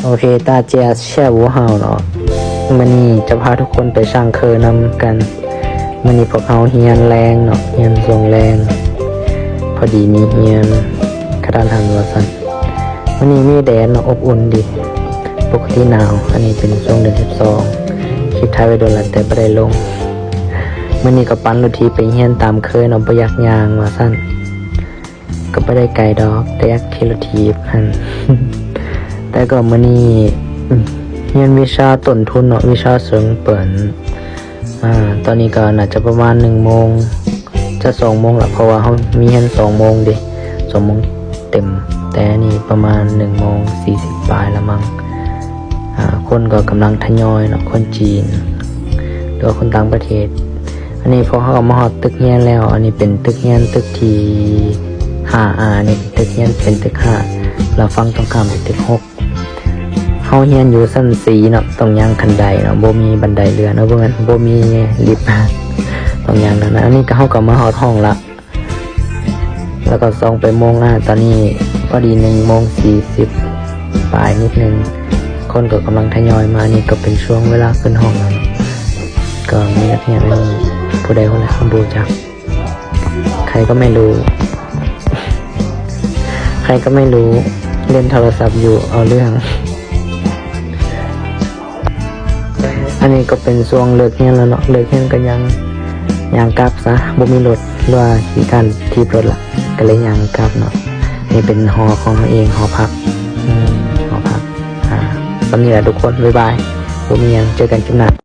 โอเคตาเจียแช่วัวเห่าเนาะมันนี่จะพาทุกคนไปสร้างเคอนำกันมันนี่พวกเขาเฮียนแรงเนาะเฮียนทรงแรงพอดีมีเฮียนกระดานหันวัวสันมันนี่มีแดดเนาะอบอุ่นดีปกติหนาวอันนี้เป็นช่วงเดือน12คลิปท้ายไว้โดนแล้วแต่ไม่ได้ลงมันนี่ก็ปั้นรถทีไปเฮียนตามเคยเนาะประยักยางว่าสั้นก็ไม่ได้ไกลดอกแต่ยักขี่รถทีพัน แต่ก็มันนี่เรียนวิชาต้นทุนเนาะวิชาเสริงเปิดตอนนี้ก็น่าจะประมาณ1 โมงจะ2 โมงละเพราะว่าเขามีเรียน2 โมงดิ2 โมงเต็มแต่นี่ประมาณ1 โมง 40 ปลายละมั้งคนก็กำลังทยอยเนาะคนจีนหรือคนต่างประเทศอันนี้พอเขาเอามาหอดตึกเรียนแล้วอันนี้เป็นตึกเรียนตึกที่5นี่ตึกเรียนเป็นตึก5เราฟังต้องคำเป็นตึก6เฮาเฮียนอยู่ชั้น4เนาะต้องย่างคันไดเนาะบ่มีบันไดเลื่อนเนาะบ่งั้นบ่มีลิฟต์ต้องย่างนั่นนะอันนี้ก็เฮาก็มาฮอดห้องละแล้วก็ส่องไปโมงตอนนี้พอดี1 โมง 40ปลายนิดนึงคนก็กำลังทยอยมานี่ก็เป็นช่วงเวลาขึ้นห้องแล้วก็มีนักเรียนผู้ใดคนหนึ่งบ่รู้จักใครก็ไม่รู้เล่นโทรศัพท์อยู่เอาเรื่องอันนี้ก็เป็นช่วงเลิกเรียนแล้วเนาะเลิกเรียนก็ยังกลับซะบ่มีรถหรือว่าขี่การถีบรถละก็เลยยังกลับเนาะนี่เป็นหอของเราเองหอพักตอนนี้แหละทุกคนบ๊ายบายบ่มีหยังเจอกันคลิปหน้า